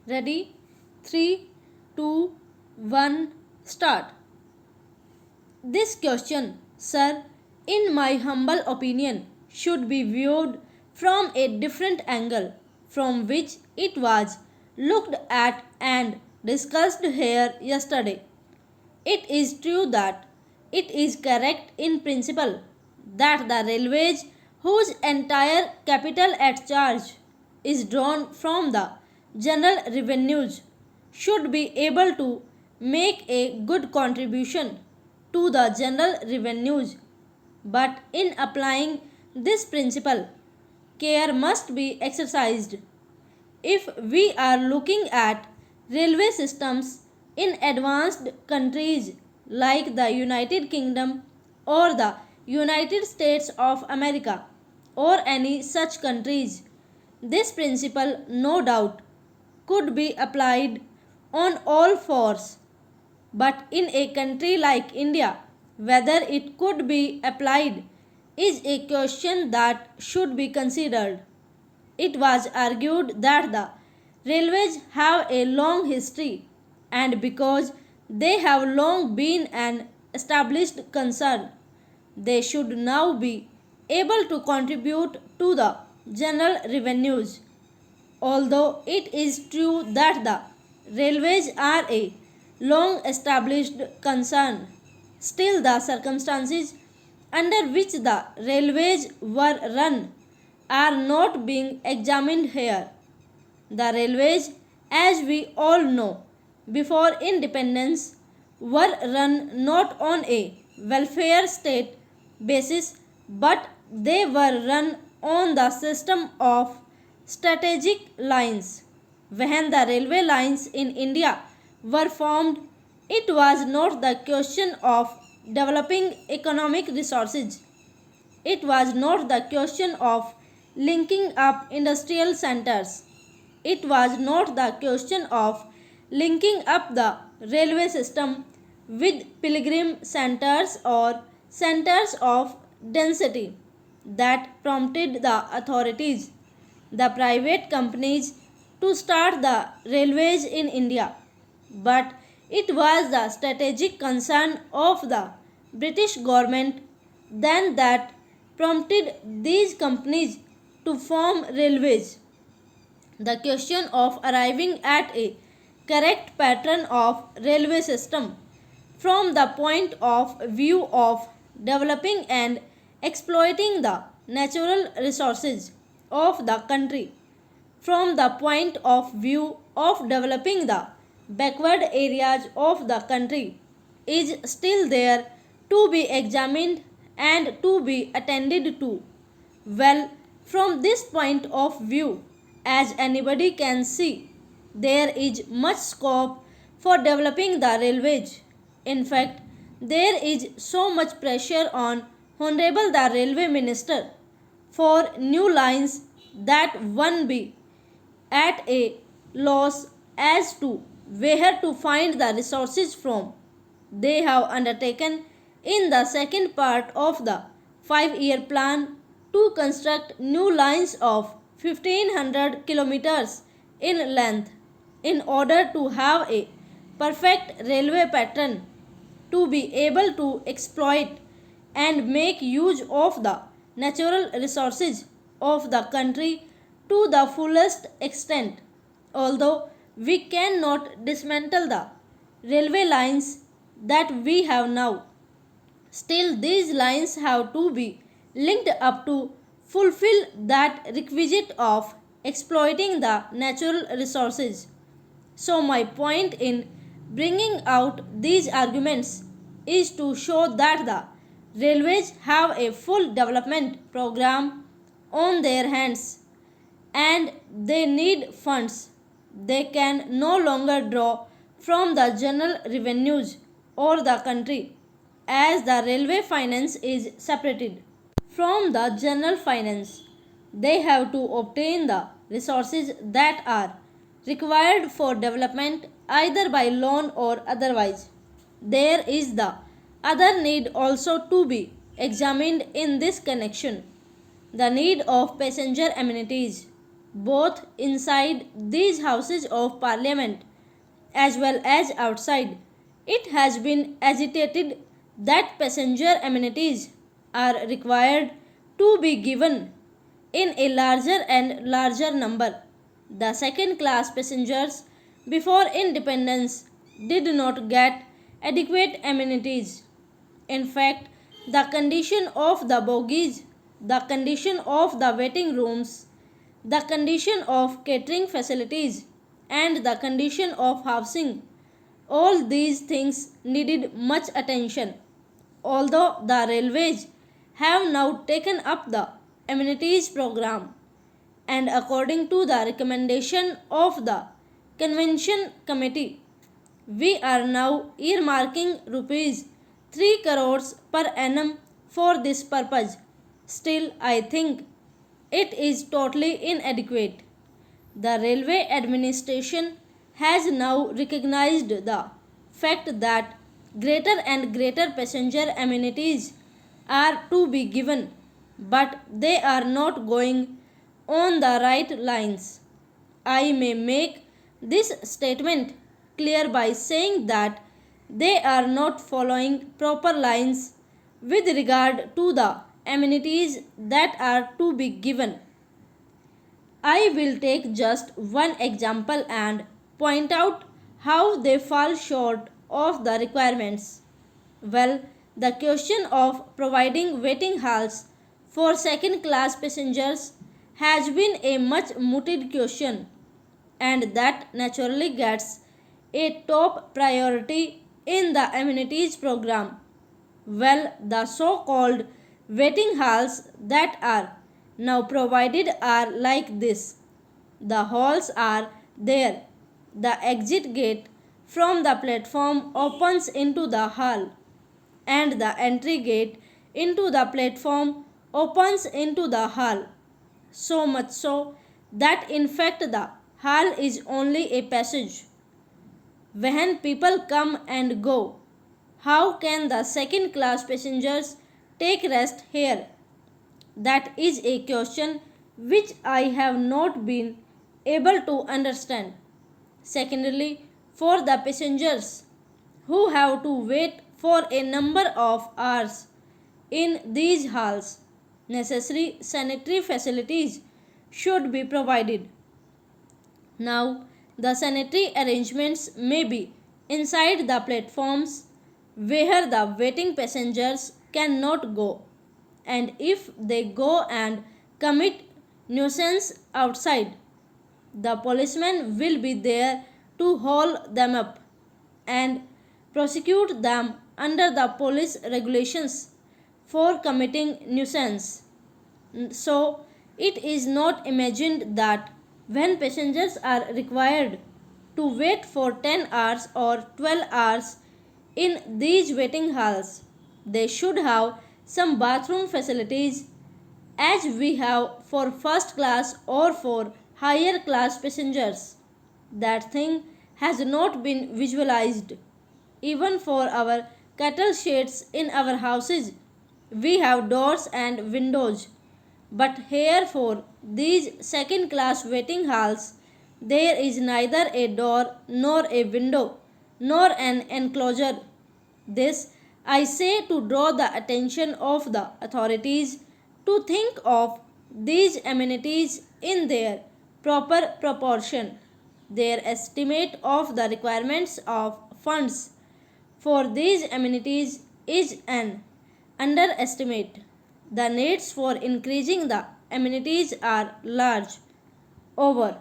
Ready? 3, 2, 1, start. This question, sir, in my humble opinion, should be viewed from a different angle from which it was looked at and discussed here yesterday. It is true that it is correct in principle that the railways, whose entire capital at charge is drawn from the general revenues, should be able to make a good contribution to the general revenues. But in applying this principle, care must be exercised. If we are looking at railway systems in advanced countries like the United Kingdom or the United States of America or any such countries, this principle no doubt could be applied on all fours. But in a country like India, whether it could be applied is a question that should be considered. It was argued that the railways have a long history, and because they have long been an established concern, they should now be able to contribute to the general revenues. Although it is true that the railways are a long established concern, still the circumstances under which the railways were run are not being examined here. The railways, as we all know, before independence were run not on a welfare state basis but they were run on the system of strategic lines. When the railway lines in India were formed, it was not the question of developing economic resources. It was not the question of linking up industrial centers. It was not the question of linking up the railway system with pilgrim centers or centers of density that prompted the authorities, the private companies, to start the railways in India. But it was the strategic concern of the British government then that prompted these companies to form railways. The question of arriving at a correct pattern of railway system from the point of view of developing and exploiting the natural resources of the country from the point of view of developing the backward areas of the country is still there to be examined and to be attended to. Well, from this point of view, as anybody can see, there is much scope for developing the railways. In fact, there is so much pressure on Honorable the Railway Minister for new lines that one be at a loss as to where to find the resources from. They have undertaken in the second part of the 5-year plan to construct new lines of 1500 kilometers in length in order to have a perfect railway pattern to be able to exploit and make use of the natural resources of the country to the fullest extent. Although we cannot dismantle the railway lines that we have now, still these lines have to be linked up to fulfill that requisite of exploiting the natural resources. So, my point in bringing out these arguments is to show that the railways have a full development program on their hands and they need funds. They can no longer draw from the general revenues or the country as the railway finance is separated from the general finance. They have to obtain the resources that are required for development either by loan or otherwise. There is the other need also to be examined in this connection, the need of passenger amenities. both inside these houses of parliament as well as outside. It has been agitated that passenger amenities are required to be given in a larger and larger number. The second class passengers before independence did not get adequate amenities. In fact, the condition of the bogies, the condition of the waiting rooms, the condition of catering facilities, and the condition of housing, all these things needed much attention. Although the railways have now taken up the amenities program, and according to the recommendation of the Convention Committee, we are now earmarking rupees 3 crores per annum for this purpose. Still, I think it is totally inadequate. The railway administration has now recognized the fact that greater and greater passenger amenities are to be given, but they are not going on the right lines. I may make this statement clear by saying that they are not following proper lines with regard to the amenities that are to be given. I will take just one example and point out how they fall short of the requirements. Well, the question of providing waiting halls for second class passengers has been a much mooted question, and that naturally gets a top priority in the amenities program. Well, the so called waiting halls that are now provided are like this. The halls are there. The exit gate from the platform opens into the hall, and the entry gate into the platform opens into the hall. So much so that in fact the hall is only a passage. When people come and go, how can the second class passengers take rest here? That is a question which I have not been able to understand. Secondly, for the passengers who have to wait for a number of hours in these halls, necessary sanitary facilities should be provided. Now, the sanitary arrangements may be inside the platforms where the waiting passengers cannot go, and if they go and commit nuisance outside, the policeman will be there to haul them up and prosecute them under the police regulations for committing nuisance. So, it is not imagined that when passengers are required to wait for 10 hours or 12 hours in these waiting halls, they should have some bathroom facilities as we have for first class or for higher class passengers. That thing has not been visualized. Even for our cattle sheds in our houses, we have doors and windows. But here for these second class waiting halls, there is neither a door nor a window nor an enclosure. This I say to draw the attention of the authorities to think of these amenities in their proper proportion. Their estimate of the requirements of funds for these amenities is an underestimate. The needs for increasing the amenities are large. Over.